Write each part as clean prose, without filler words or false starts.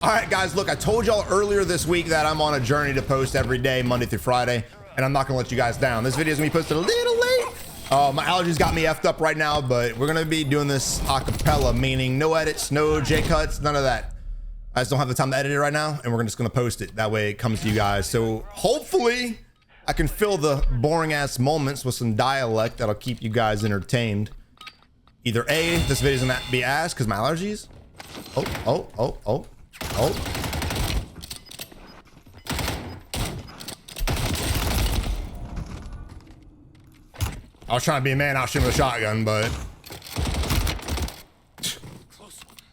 All right, guys, look, I told y'all earlier this week that I'm on a journey to post every day, Monday through Friday, and I'm not gonna let you guys down. This video is gonna be posted a little late. My allergies got me effed up right now, but we're gonna be doing this a cappella, meaning no edits, no J cuts, none of that. I just don't have the time to edit it right now, and we're just gonna post it. That way it comes to you guys. So hopefully I can fill the boring ass moments with some dialect that'll keep you guys entertained. Either A, this video's gonna be ass because my allergies. Oh. I was trying to be a man out shooting with a shotgun, but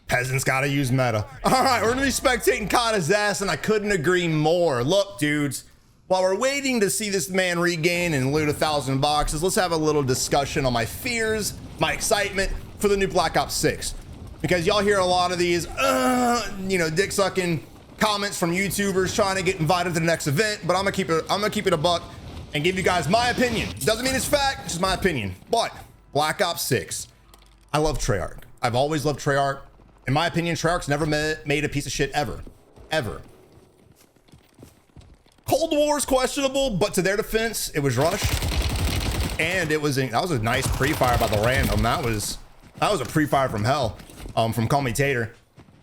peasants gotta use meta. All right, we're gonna be spectating Kata's ass, and I couldn't agree more. Look, dudes, while we're waiting to see this man regain and loot 1,000 boxes, let's have a little discussion on my fears, my excitement for the new Black Ops 6. Because y'all hear a lot of these, dick sucking comments from YouTubers trying to get invited to the next event, but I'm gonna keep it a buck and give you guys my opinion. Doesn't mean it's fact, it's just my opinion. But Black Ops 6, I love Treyarch. I've always loved Treyarch. In my opinion, Treyarch's never made a piece of shit ever. Cold War is questionable, but to their defense, it was rushed, and that was a nice pre-fire by the random. That was a pre-fire from hell. From Call Me Tater.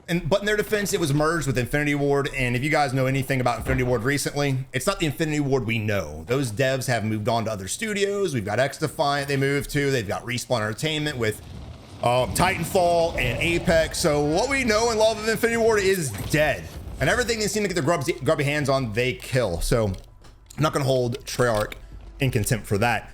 But in their defense, it was merged with Infinity Ward. And if you guys know anything about Infinity Ward recently, it's not the Infinity Ward we know. Those devs have moved on to other studios. We've got X-Defiant they moved to. They've got Respawn Entertainment with Titanfall and Apex. So what we know and love of Infinity Ward is dead. And everything they seem to get their grubby hands on, they kill. So I'm not going to hold Treyarch in contempt for that.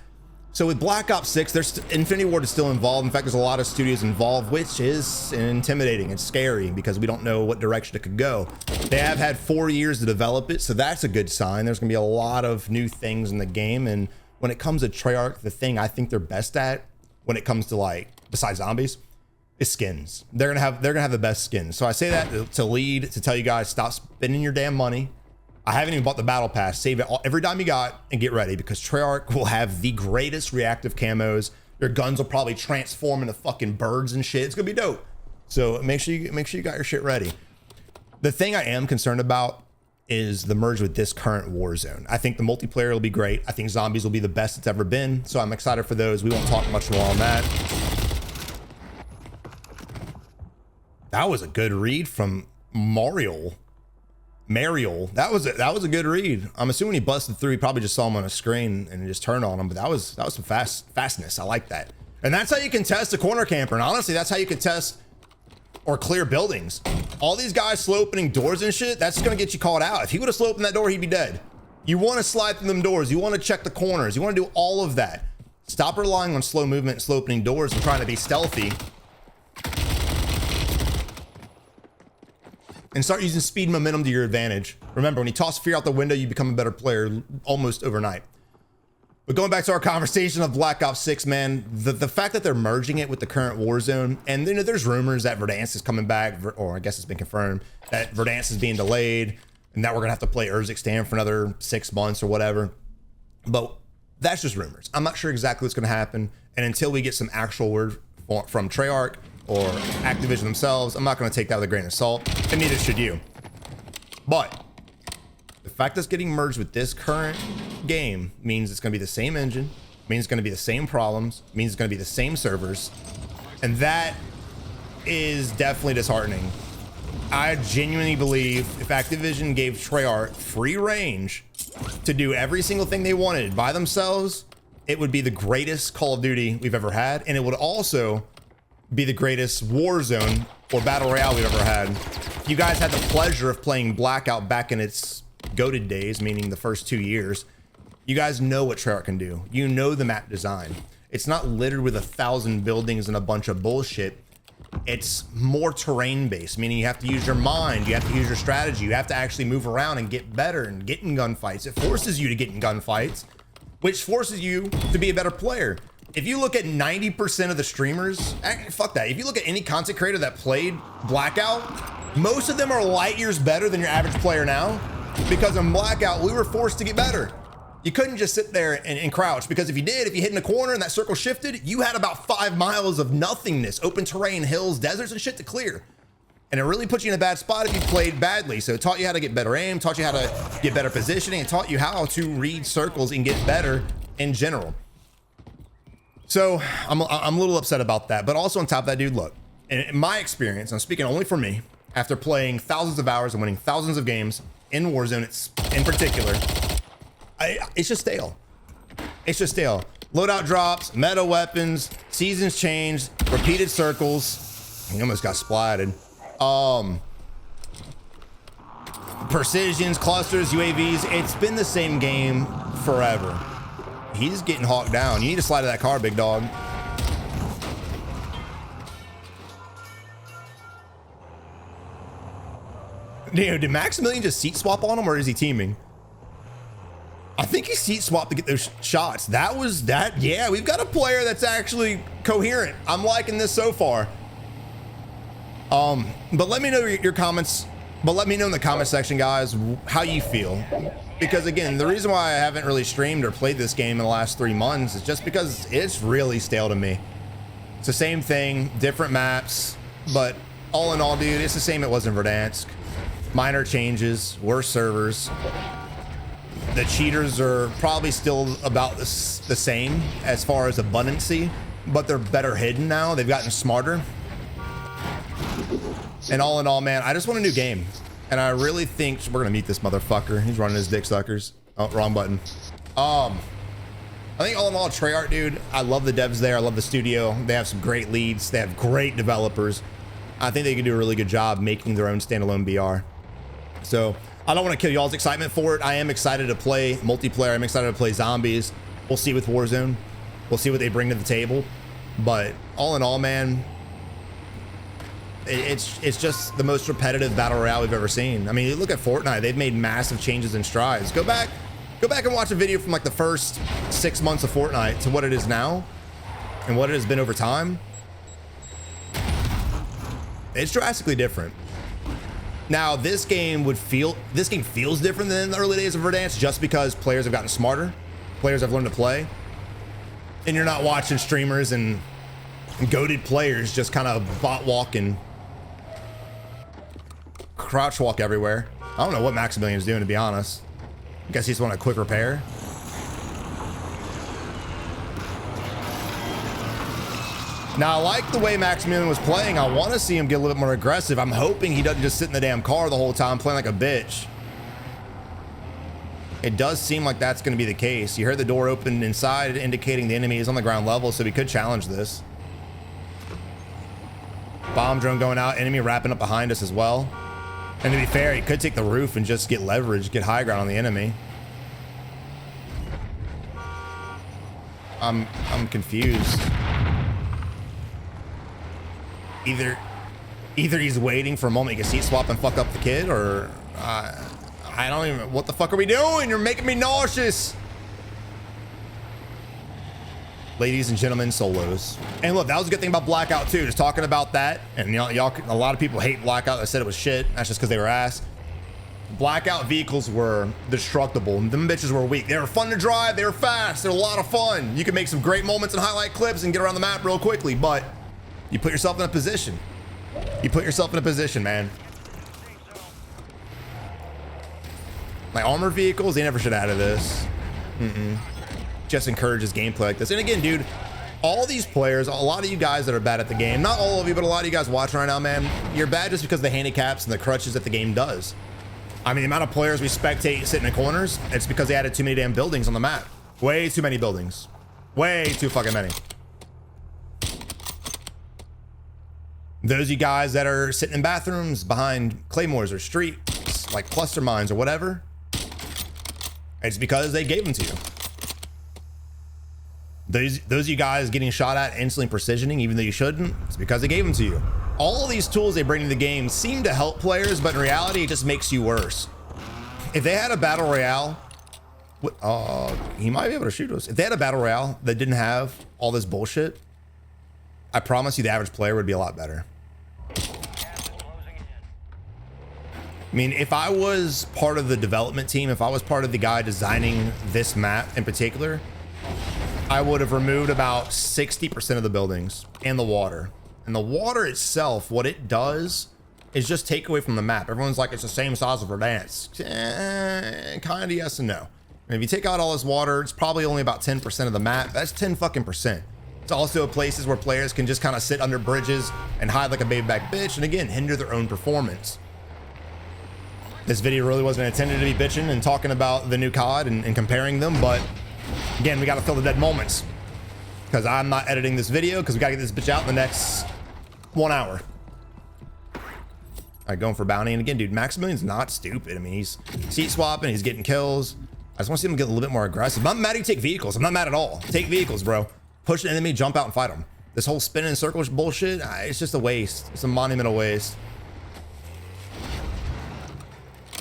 So with Black Ops 6, Infinity Ward is still involved. In fact, there's a lot of studios involved, which is intimidating. It's scary because we don't know what direction it could go. They have had 4 years to develop it, so that's a good sign. There's gonna be a lot of new things in the game. And when it comes to Treyarch, the thing I think they're best at when it comes to, besides zombies, is skins. They're gonna have the best skins. So I say that to tell you guys, stop spending your damn money. I haven't even bought the battle pass. Save it every dime you got and get ready, because Treyarch will have the greatest reactive camos. Your guns will probably transform into fucking birds and shit. It's gonna be dope. So make sure you got your shit ready. The thing I am concerned about is the merge with this current Warzone. I think the multiplayer will be great. I think zombies will be the best it's ever been. So I'm excited for those. We won't talk much more on that. That was a good read from Mariel. That was a good read. I'm assuming he busted through. He probably just saw him on a screen and just turned on him. But that was some fastness. I like that. And that's how you can test a corner camper. And honestly, that's how you can test or clear buildings. All these guys slow opening doors and shit, that's gonna get you caught out. If he would have slow opened that door, he'd be dead. You want to slide through them doors. You want to check the corners. You want to do all of that. Stop relying on slow movement and slow opening doors and trying to be stealthy. And start using speed and momentum to your advantage. Remember, when you toss fear out the window, you become a better player almost overnight. But going back to our conversation of Black Ops 6, man, the fact that they're merging it with the current Warzone, and there's rumors that Verdansk is coming back, or I guess it's been confirmed that Verdansk is being delayed, and that we're gonna have to play Urzikstan for another 6 months or whatever. But that's just rumors. I'm not sure exactly what's gonna happen, and until we get some actual word from Treyarch or Activision themselves, I'm not going to take that with a grain of salt, and neither should you. But the fact that it's getting merged with this current game means it's going to be the same engine, means it's going to be the same problems, means it's going to be the same servers, and that is definitely disheartening. I genuinely believe if Activision gave Treyarch free range to do every single thing they wanted by themselves, it would be the greatest Call of Duty we've ever had, and it would also be the greatest Warzone or Battle Royale we've ever had. You guys had the pleasure of playing Blackout back in its goated days, meaning the first 2 years. You guys know what Treyarch can do. You know the map design. It's not littered with 1,000 buildings and a bunch of bullshit. It's more terrain based, meaning you have to use your mind, you have to use your strategy, you have to actually move around and get better and get in gunfights. It forces you to get in gunfights, which forces you to be a better player. If you look at 90% of the streamers, fuck that. If you look at any content creator that played Blackout, most of them are light years better than your average player now, because in Blackout, we were forced to get better. You couldn't just sit there and crouch, because if you hit in a corner and that circle shifted, you had about 5 miles of nothingness, open terrain, hills, deserts, and shit to clear. And it really puts you in a bad spot if you played badly. So it taught you how to get better aim, taught you how to get better positioning, and taught you how to read circles and get better in general. So I'm a little upset about that. But also on top of that, dude, look, in my experience, I'm speaking only for me, after playing thousands of hours and winning thousands of games in Warzone, in particular, it's just stale. It's just stale. Loadout drops, meta weapons, seasons changed, repeated circles. He almost got splatted. Precisions, clusters, UAVs. It's been the same game forever. He's getting hawked down. You need to slide to that car, big dog. Dude, did Maximilian just seat swap on him, or is he teaming? I think he seat swapped to get those shots. That was that. Yeah, we've got a player that's actually coherent. I'm liking this so far. But let me know your comments. But let me know in the comment section, guys, how you feel. Because again, the reason why I haven't really streamed or played this game in the last 3 months is just because it's really stale to me. It's the same thing, different maps, but all in all, dude, it's the same it was in Verdansk. Minor changes, worse servers. The cheaters are probably still about the same as far as abundancy, but they're better hidden now. They've gotten smarter. And all in all, man, I just want a new game. And I really think we're gonna meet this motherfucker. He's running his dick suckers. Oh, wrong button. I think all in all, Treyarch, dude, I love the devs there. I love the studio. They have some great leads. They have great developers. I think they can do a really good job making their own standalone BR. So I don't want to kill y'all's excitement for it. I am excited to play multiplayer. I'm excited to play zombies. We'll see with Warzone. We'll see what they bring to the table. But all in all, man, it's just the most repetitive battle royale we've ever seen. I mean, you look at Fortnite, they've made massive changes and strides. Go back and watch a video from like the first 6 months of Fortnite to what it is now and what it has been over time. It's drastically different. Now, this game feels different than the early days of Verdansk just because players have gotten smarter, players have learned to play, and you're not watching streamers and goated players just kind of bot walking, crouch walk everywhere. I don't know what Maximilian's doing, to be honest. I guess he's want a quick repair. Now, I like the way Maximilian was playing. I want to see him get a little bit more aggressive. I'm hoping he doesn't just sit in the damn car the whole time playing like a bitch. It does seem like that's going to be the case. You heard the door open inside, indicating the enemy is on the ground level, so we could challenge this. Bomb drone going out, enemy wrapping up behind us as well. And to be fair, he could take the roof and just get leverage, get high ground on the enemy. I'm confused. Either he's waiting for a moment he can seat swap and fuck up the kid, or I don't even, what the fuck are we doing? You're making me nauseous. Ladies and gentlemen, solos. And look, that was a good thing about Blackout too, just talking about that. And y'all, a lot of people hate Blackout. I said it was shit. That's just because they were ass. Blackout vehicles were destructible. Them bitches were weak. They were fun to drive. They were fast. They're a lot of fun. You can make some great moments and highlight clips and get around the map real quickly, but you put yourself in a position. You put yourself in a position, man. My armor vehicles, they never should have added this. Just encourages gameplay like this. And again, dude, all these players, a lot of you guys that are bad at the game, not all of you, but a lot of you guys watching right now, man, you're bad just because of the handicaps and the crutches that the game does. I mean, the amount of players we spectate sitting in corners, it's because they added too many damn buildings on the map. Way too many buildings. Way too fucking many. Those of you guys that are sitting in bathrooms behind claymores or streets, like cluster mines or whatever, it's because they gave them to you. Those of you guys getting shot at instantly precisioning, even though you shouldn't, it's because they gave them to you. All of these tools they bring to the game seem to help players, but in reality, it just makes you worse. If they had a battle royale, he might be able to shoot us. If they had a battle royale that didn't have all this bullshit, I promise you the average player would be a lot better. I mean, if I was part of the development team, if I was part of the guy designing this map in particular, I would have removed about 60% of the buildings and the water. And the water itself, what it does is just take away from the map. Everyone's like, it's the same size of Verdansk. Kind of yes and no. And if you take out all this water, it's probably only about 10% of the map. That's 10 fucking percent. It's also places where players can just kind of sit under bridges and hide like a baby back bitch, and again, hinder their own performance. This video really wasn't intended to be bitching and talking about the new COD and comparing them, but again, we got to fill the dead moments because I'm not editing this video because we got to get this bitch out in the next 1 hour. All right, going for bounty. And again, dude, Maximilian's not stupid. I mean, he's seat swapping, he's getting kills. I just want to see him get a little bit more aggressive. I'm not mad at you take vehicles. I'm not mad at all. Take vehicles, bro. Push an enemy, jump out and fight them. This whole spin in circles bullshit, it's just a waste. It's a monumental waste.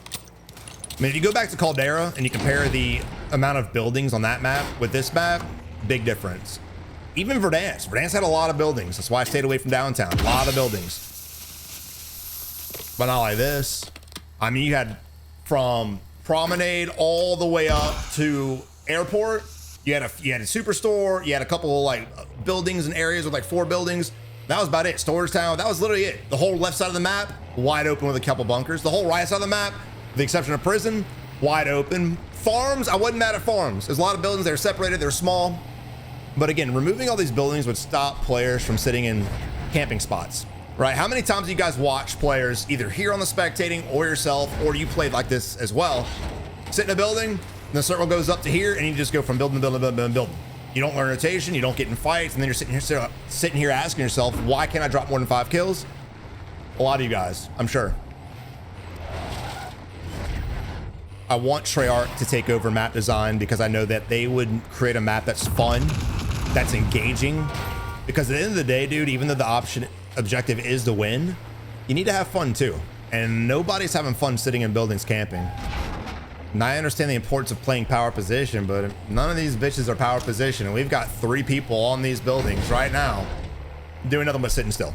I mean, if you go back to Caldera and you compare the amount of buildings on that map with this map, big difference. Even Verdansk. Verdansk had a lot of buildings. That's why I stayed away from downtown. A lot of buildings. But not like this. I mean, you had from Promenade all the way up to Airport. You had a superstore. You had a couple of like buildings and areas with like 4 buildings. That was about it. Storage town. That was literally it. The whole left side of the map, wide open with a couple bunkers. The whole right side of the map, with the exception of prison, wide open. Farms, I wasn't mad at farms. There's a lot of buildings. They're separated. They're small. But again, removing all these buildings would stop players from sitting in camping spots. Right? How many times do you guys watch players either here on the spectating or yourself, or you played like this as well? Sit in a building, and the circle goes up to here, and you just go from building to building to building to building. You don't learn rotation, you don't get in fights, and then you're sitting here asking yourself, why can't I drop more than 5 kills? A lot of you guys, I'm sure. I want Treyarch to take over map design because I know that they would create a map that's fun, that's engaging. Because at the end of the day, dude, even though the objective is to win, you need to have fun too. And nobody's having fun sitting in buildings camping. And I understand the importance of playing power position, but none of these bitches are power position. And we've got 3 people on these buildings right now doing nothing but sitting still.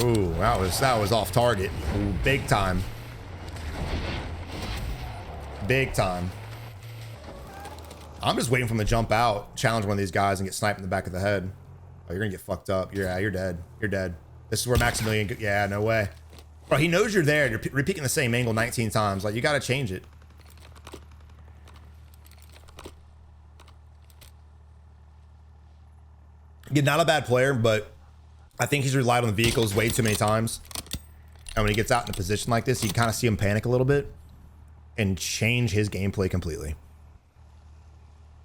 Ooh, that was off target. Ooh, big time. Big time. I'm just waiting for him to jump out, challenge one of these guys, and get sniped in the back of the head. Oh, you're gonna get fucked up. You're dead. You're dead. This is where Maximilian. Yeah, no way. Bro, he knows you're there. You're repeating the same angle 19 times. Like, you gotta change it. Again, not a bad player, but I think he's relied on the vehicles way too many times. And when he gets out in a position like this, you kind of see him panic a little bit and change his gameplay completely.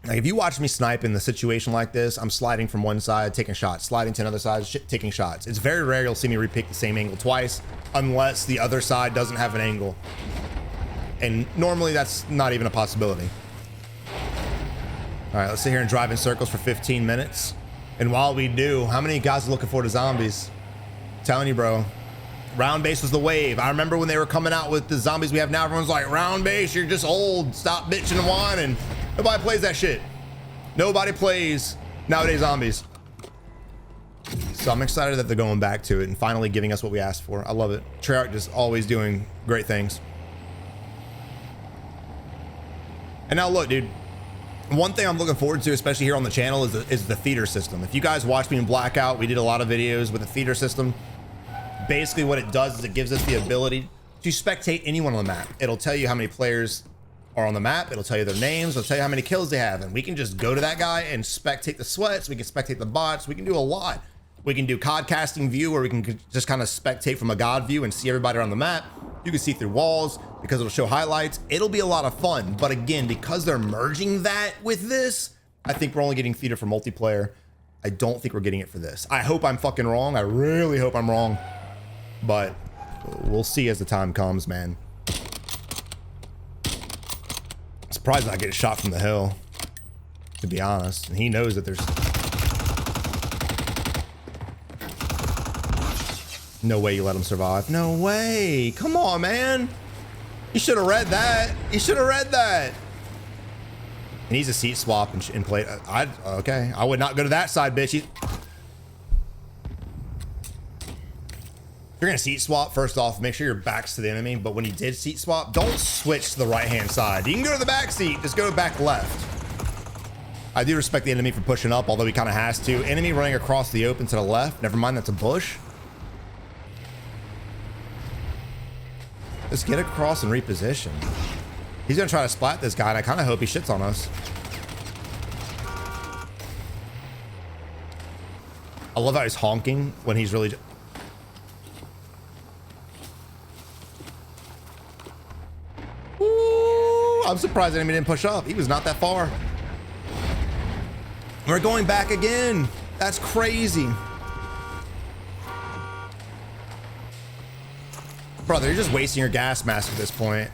Like, if you watch me snipe in the situation like this, I'm sliding from one side, taking shots, sliding to another side, taking shots. It's very rare you'll see me repick the same angle twice unless the other side doesn't have an angle. And normally that's not even a possibility. All right, let's sit here and drive in circles for 15 minutes. And while we do, how many guys are looking forward to zombies? I'm telling you, bro. Round base was the wave. I remember when they were coming out with the zombies we have now, everyone's like, round base, you're just old. Stop bitching and whining. Nobody plays that shit. Nobody plays nowadays zombies. So I'm excited that they're going back to it and finally giving us what we asked for. I love it. Treyarch just always doing great things. And now look, dude. One thing I'm looking forward to, especially here on the channel, is the theater system. If you guys watch me in Blackout, we did a lot of videos with the theater system. Basically what it does is it gives us the ability to spectate anyone on the map. It'll tell you how many players are on the map. It'll tell you their names. It'll tell you how many kills they have. And we can just go to that guy and spectate the sweats. We can spectate the bots. We can do a lot. We can do COD casting view where we can just kind of spectate from a God view and see everybody on the map. You can see through walls because it'll show highlights. It'll be a lot of fun. But again, because they're merging that with this, I think we're only getting theater for multiplayer. I don't think we're getting it for this. I hope I'm fucking wrong. I really hope I'm wrong. But we'll see as the time comes, man. I'm surprised I get shot from the hill, to be honest. And he knows that there's no way you let him survive. No way. Come on, man. You should have read that. You should have read that. And he's a seat swap and play. Okay. I would not go to that side, bitch. If you're going to seat swap, first off, make sure your back's to the enemy. But when you did seat swap, don't switch to the right-hand side. You can go to the back seat. Just go back left. I do respect the enemy for pushing up, although he kind of has to. Enemy running across the open to the left. Never mind, that's a bush. Just get across and reposition. He's gonna try to splat this guy, and I kind of hope he shits on us. I love how he's honking when he's really... Ooh, I'm surprised enemy didn't push up. He was not that far. We're going back again. That's crazy. Brother, you're just wasting your gas mask at this point.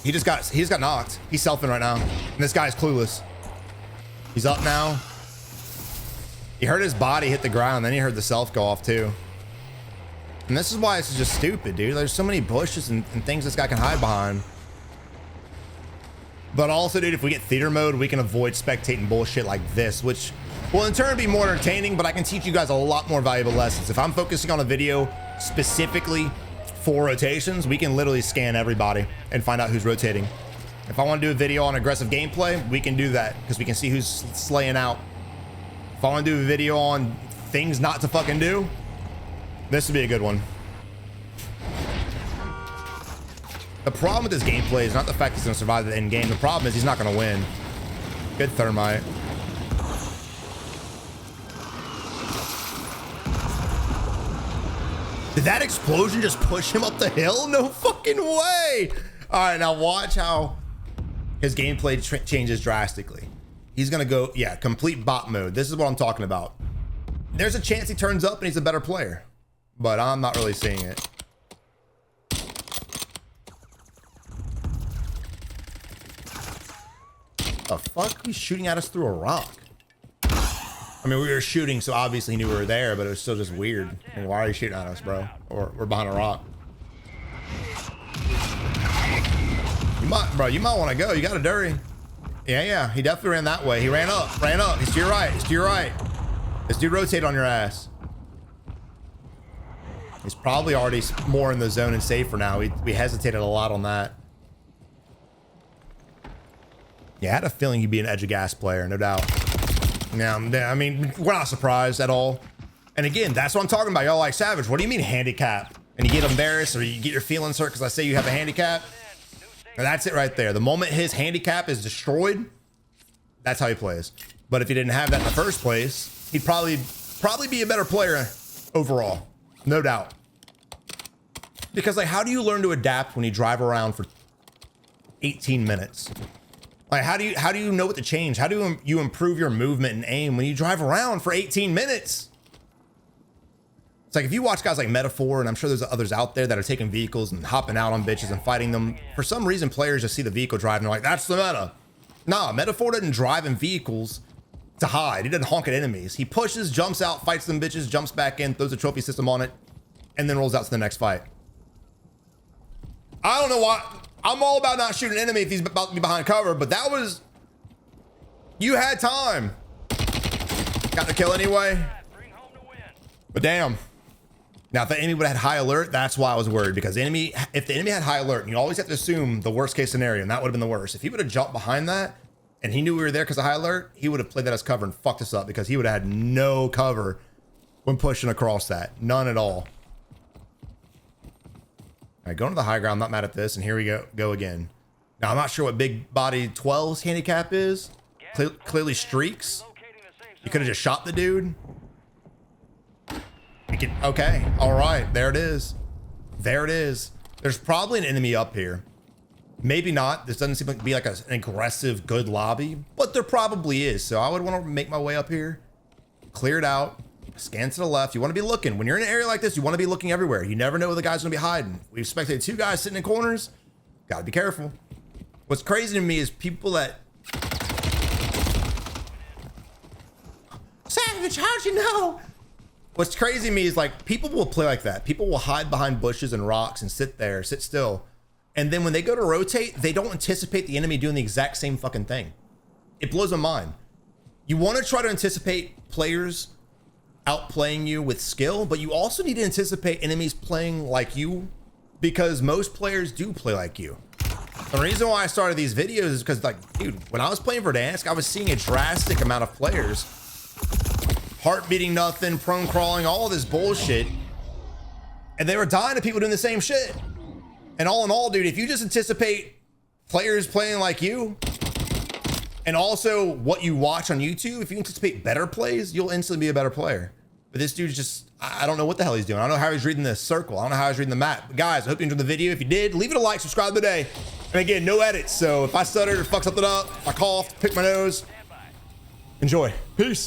He just got knocked. He's selfing right now. And this guy's clueless. He's up now. He heard his body hit the ground, then he heard the self go off too. And this is why it's just stupid, dude. There's so many bushes and things this guy can hide behind. But also, dude, if we get theater mode, we can avoid spectating bullshit like this, which will in turn be more entertaining, but I can teach you guys a lot more valuable lessons. If I'm focusing on a video specifically for rotations, we can literally scan everybody and find out who's rotating. If I want to do a video on aggressive gameplay, we can do that because we can see who's slaying out. If I want to do a video on things not to fucking do, this would be a good one. The problem with this gameplay is not the fact he's going to survive the end game. The problem is he's not going to win. Good thermite. Did that explosion just push him up the hill? No fucking way. All right, now watch how his gameplay changes drastically. He's going to go, yeah, complete bot mode. This is what I'm talking about. There's a chance he turns up and he's a better player, but I'm not really seeing it. The fuck? He's shooting at us through a rock. I mean, we were shooting, so obviously he knew we were there, but it was still just weird. I mean, why are you shooting at us, bro? Or we're behind a rock. You might want to go. You got to hurry. Yeah, he definitely ran that way. He ran up. He's to your right. He's to your right. This dude rotate on your ass. He's probably already more in the zone and safer now. We hesitated a lot on that. Yeah, I had a feeling he'd be an edge of gas player, no doubt. Yeah, I mean, we're not surprised at all. And again, that's what I'm talking about. Y'all like, Savage, what do you mean handicap? And you get embarrassed or you get your feelings hurt because I say you have a handicap? And that's it right there. The moment his handicap is destroyed, that's how he plays. But if he didn't have that in the first place, he'd probably be a better player overall, no doubt. Because like, how do you learn to adapt when you drive around for 18 minutes? Like, how do you know what to change? How do you improve your movement and aim when you drive around for 18 minutes? It's like if you watch guys like Metaphor, and I'm sure there's others out there that are taking vehicles and hopping out on bitches and fighting them. For some reason, players just see the vehicle drive and they're like, that's the meta. Nah, Metaphor doesn't drive in vehicles to hide. He doesn't honk at enemies. He pushes, jumps out, fights them bitches, jumps back in, throws a trophy system on it, and then rolls out to the next fight. I don't know why. I'm all about not shooting an enemy if he's about to be behind cover, but that was... You had time. Got the kill anyway. But damn. Now, if the enemy would have had high alert, that's why I was worried, because if the enemy had high alert, and you always have to assume the worst case scenario, and that would have been the worst. If he would have jumped behind that, and he knew we were there because of high alert, he would have played that as cover and fucked us up, because he would have had no cover when pushing across that. None at all. All right, going to the high ground. I'm not mad at this, and here we go again. Now, I'm not sure what Big Body 12's handicap is. Clearly streaks. You could have just shot the dude. Okay, all right, there it is. There it is. There's probably an enemy up here. Maybe not. This doesn't seem like to be like an aggressive, good lobby, but there probably is. So I would want to make my way up here, clear it out, scan to the left. You want to be looking. When you're in an area like this, you want to be looking everywhere. You never know where the guy's going to be hiding. We've spectated two guys sitting in corners. Got to be careful. What's crazy to me is people that... Savage, how'd you know? What's crazy to me is like, people will play like that. People will hide behind bushes and rocks and sit there, sit still. And then when they go to rotate, they don't anticipate the enemy doing the exact same fucking thing. It blows my mind. You want to try to anticipate players outplaying you with skill, but you also need to anticipate enemies playing like you, because most players do play like you. The reason why I started these videos is because, like, dude, when I was playing Verdansk, I was seeing a drastic amount of players heart beating nothing, prone crawling, all of this bullshit, and they were dying to people doing the same shit. And all in all, dude, if you just anticipate players playing like you, and also what you watch on YouTube, if you anticipate better plays, you'll instantly be a better player. But this dude's just, I don't know what the hell he's doing. I don't know how he's reading the circle. I don't know how he's reading the map. But guys, I hope you enjoyed the video. If you did, leave it a like, subscribe today. And again, no edits. So if I stuttered or fuck something up, I coughed, pick my nose, enjoy. Peace.